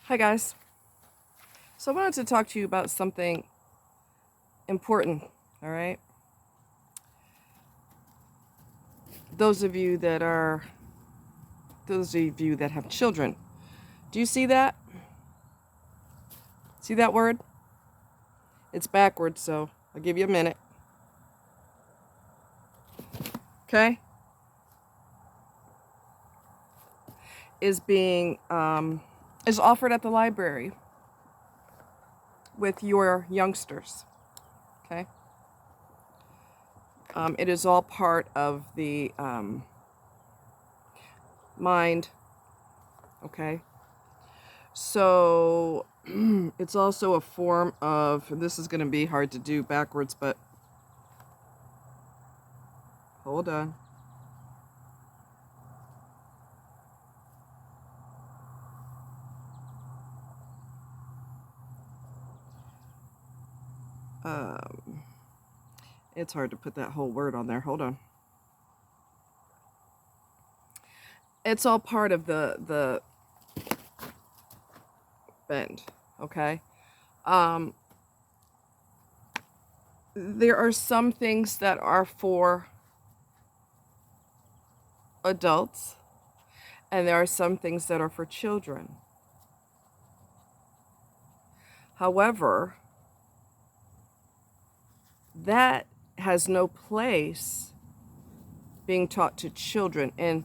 Hi, guys. So, I wanted to talk to you about something important, all right? Those of you that are, those of you that have children, do you see that? See that word? It's backwards, so I'll give you a minute. Okay? Is offered at the library with your youngsters. Okay? It is all part of the mind. Okay? So it's also a form of, this is going to be hard to do backwards, but hold on. Um, it's hard to put that whole word on there. Hold on. It's all part of the bend, okay? Um, there are some things that are for adults, and there are some things that are for children. However, that has no place being taught to children, and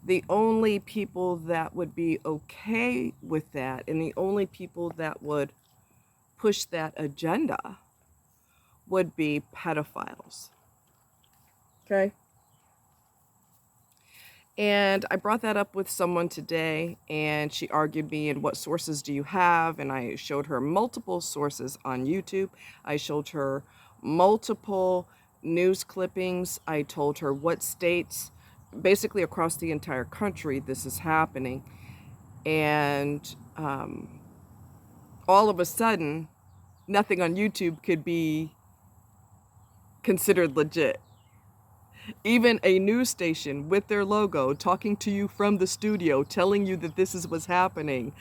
the only people that would be okay with that, and the only people that would push that agenda would be pedophiles. Okay? And I brought that up with someone today, and she argued me, and what sources do you have? And I showed her multiple sources on YouTube. I showed her multiple news clippings. I told her what states, basically across the entire country, this is happening. And all of a sudden, nothing on YouTube could be considered legit. Even a news station with their logo talking to you from the studio, telling you that this is what's happening,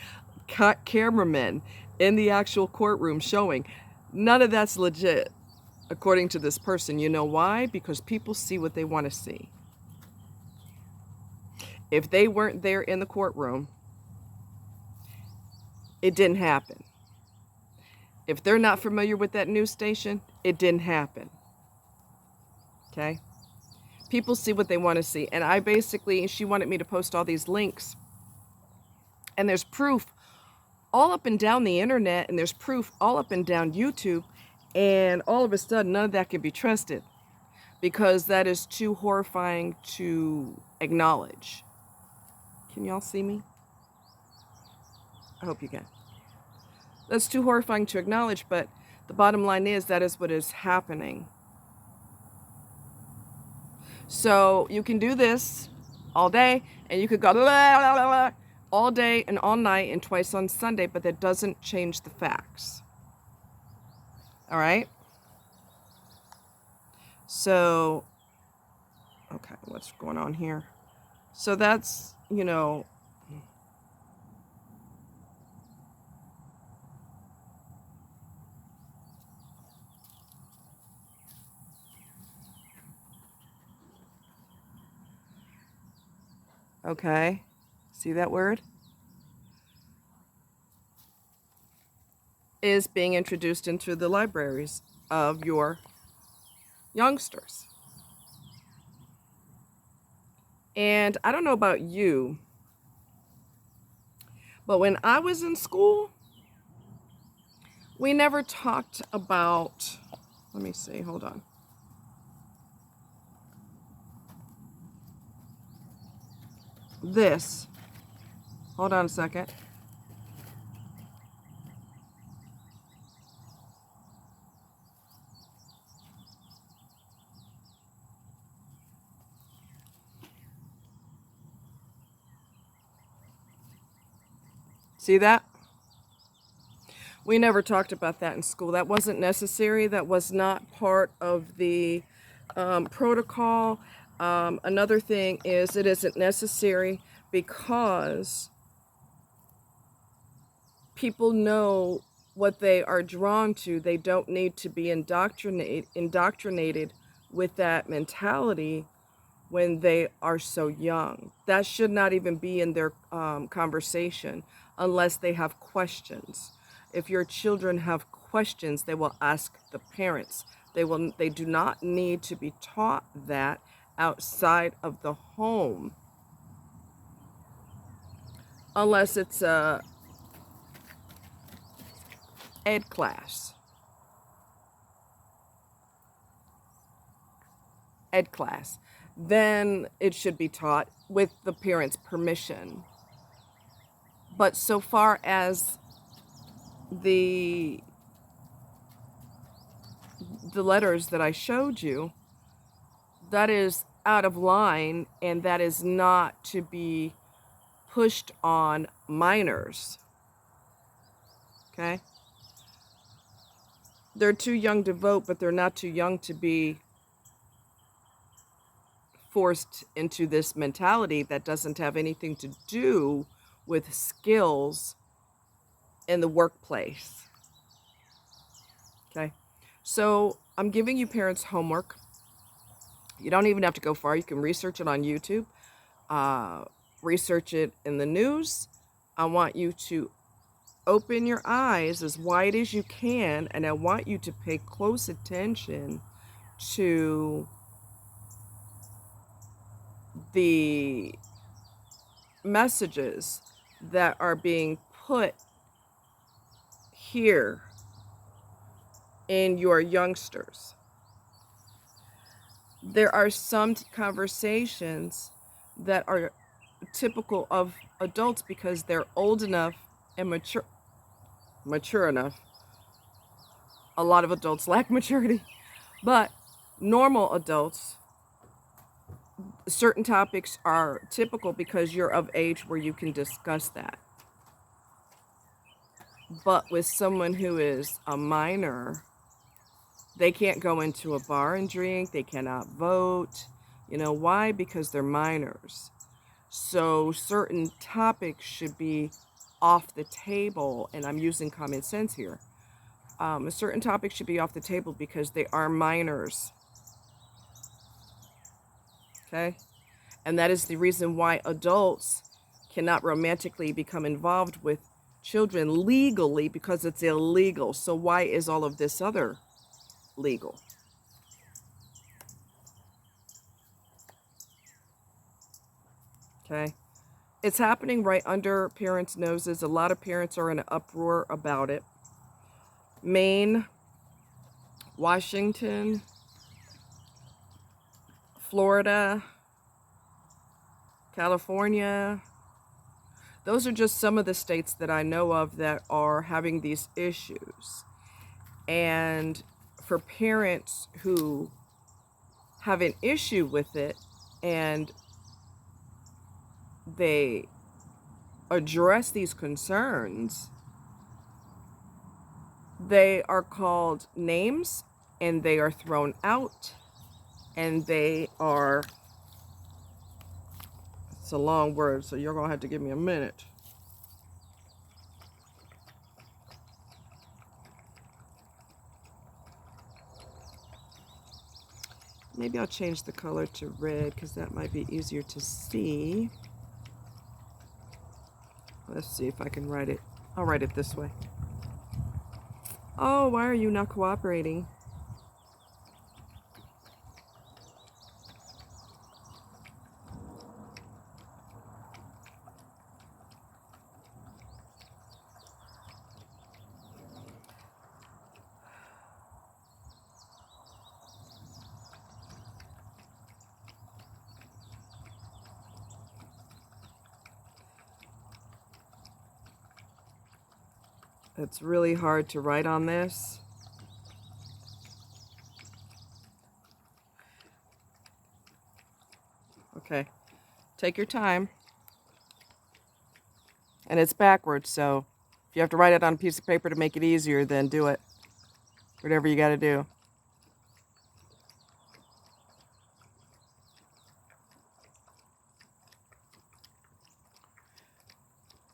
cameramen in the actual courtroom showing, none of that's legit, according to this person. You know why? Because people see what they want to see. If they weren't there in the courtroom, it didn't happen. If they're not familiar with that news station, it didn't happen. Okay? People see what they want to see. And she wanted me to post all these links. And there's proof all up and down the internet, and there's proof all up and down YouTube. And all of a sudden, none of that can be trusted because that is too horrifying to acknowledge. Can y'all see me? I hope you can. That's too horrifying to acknowledge, but the bottom line is that is what is happening. So you can do this all day, and you could go all day and all night and twice on Sunday, but that doesn't change the facts. All right? So, okay, what's going on here? So that's, okay, see that word? Is being introduced into the libraries of your youngsters. And I don't know about you, but when I was in school, we never talked about, let me see, hold on. This, hold on a second. See that? We never talked about that in school. That wasn't necessary. That was not part of the protocol. Another thing is it isn't necessary because people know what they are drawn to. They don't need to be indoctrinated with that mentality when they are so young. That should not even be in their conversation unless they have questions. If your children have questions, they will ask the parents. They do not need to be taught that outside of the home unless it's a ed class. Then it should be taught with the parents' permission. But so far as the letters that I showed you, that is out of line, and that is not to be pushed on minors. Okay? They're too young to vote, but they're not too young to be forced into this mentality that doesn't have anything to do with skills in the workplace. Okay? So I'm giving you parents homework. You don't even have to go far. You can research it on YouTube, research it in the news. I want you to open your eyes as wide as you can, and I want you to pay close attention to the messages that are being put here in your youngsters. There are some conversations that are typical of adults because they're old enough and mature enough. A lot of adults lack maturity, but normal adults, certain topics are typical because you're of age where you can discuss that. But with someone who is a minor, they can't go into a bar and drink. They cannot vote. You know why? Because they're minors. So certain topics should be off the table, and I'm using common sense here. A certain topic should be off the table because they are minors. Okay? And that is the reason why adults cannot romantically become involved with children legally, because it's illegal. So why is all of this other legal? Okay? It's happening right under parents' noses. A lot of parents are in an uproar about it. Maine, Washington, Florida, California. Those are just some of the states that I know of that are having these issues. And for parents who have an issue with it and they address these concerns, they are called names and they are thrown out, and they are, it's a long word, so you're going to have to give me a minute. Maybe I'll change the color to red because that might be easier to see. Let's see if I can write it. I'll write it this way. Oh, why are you not cooperating? It's really hard to write on this. Okay, take your time. And it's backwards, so if you have to write it on a piece of paper to make it easier, then do it. Whatever you got to do.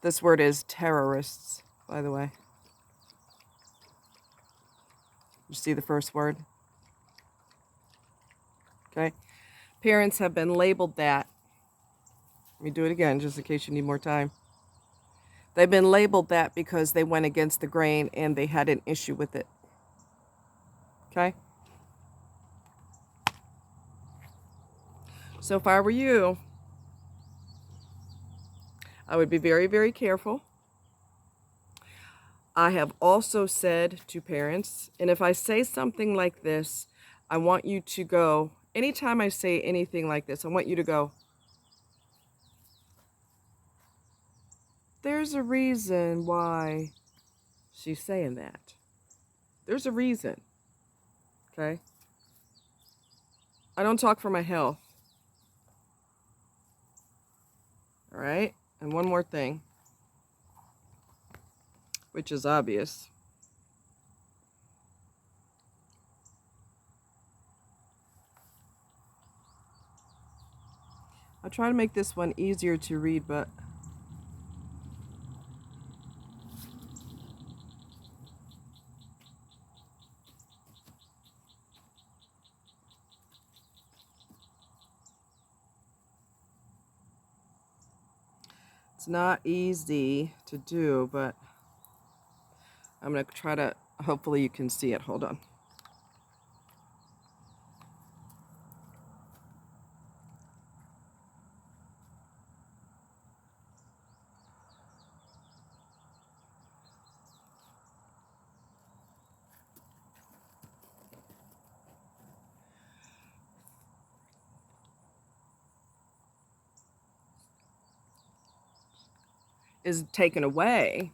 This word is terrorists. by the way. You see the first word? Okay. Parents have been labeled that. Let me do it again, just in case you need more time. They've been labeled that because they went against the grain and they had an issue with it. Okay? So if I were you, I would be very, very careful. I have also said to parents, and if I say something like this, I want you to go, anytime I say anything like this, I want you to go, there's a reason why she's saying that. There's a reason. Okay? I don't talk for my health. All right? And one more thing, which is obvious. I'll try to make this one easier to read, but it's not easy to do, but I'm going to try to, hopefully you can see it. Hold on. Is taken away,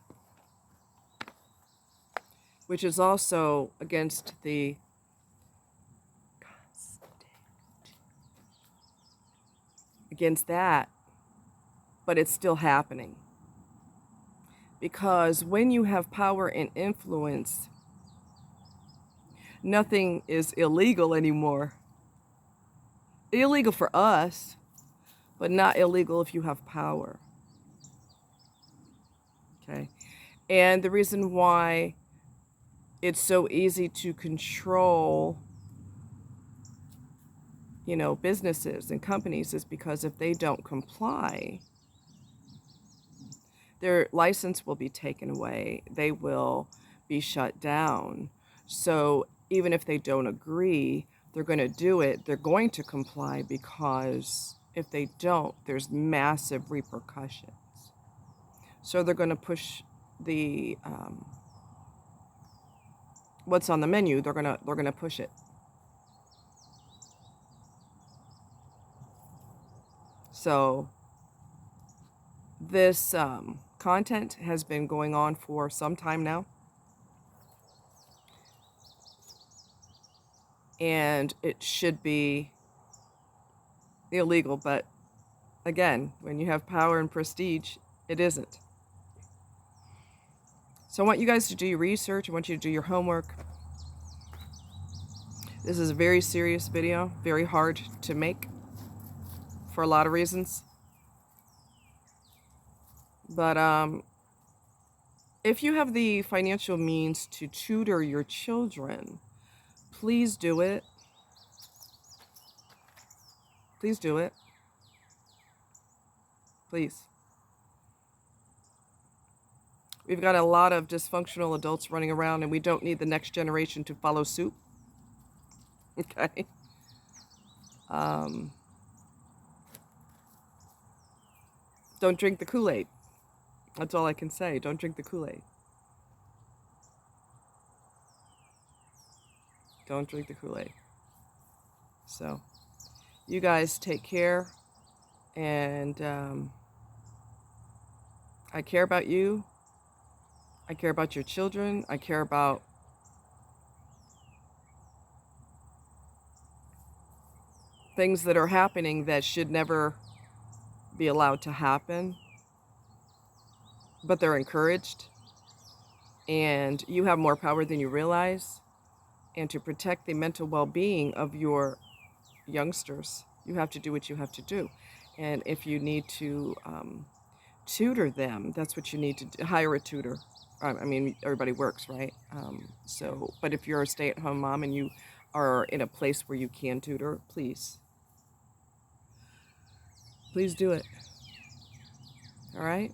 which is also against the against that, but it's still happening. Because when you have power and influence, nothing is illegal anymore. Illegal for us, but not illegal if you have power. Okay? And the reason why it's so easy to control, businesses and companies is because if they don't comply, their license will be taken away. They will be shut down. So even if they don't agree, they're going to do it. They're going to comply because if they don't, there's massive repercussions. So they're going to push the what's on the menu. They're gonna push it. So this content has been going on for some time now. And it should be illegal, but again, when you have power and prestige, it isn't. So I want you guys to do your research. I want you to do your homework. This is a very serious video, very hard to make for a lot of reasons. But if you have the financial means to tutor your children, please do it. Please do it. Please. We've got a lot of dysfunctional adults running around, and we don't need the next generation to follow suit. Okay? Don't drink the Kool-Aid. That's all I can say. Don't drink the Kool-Aid. Don't drink the Kool-Aid. So, you guys take care, and I care about you. I care about your children. I care about things that are happening that should never be allowed to happen, but they're encouraged, and you have more power than you realize. And to protect the mental well-being of your youngsters, you have to do what you have to do. And if you need to tutor them. That's what you need to do. Hire a tutor. I mean, everybody works, right? But if you're a stay-at-home mom and you are in a place where you can tutor, please do it. All right?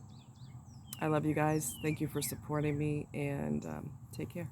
I love you guys. Thank you for supporting me, and take care.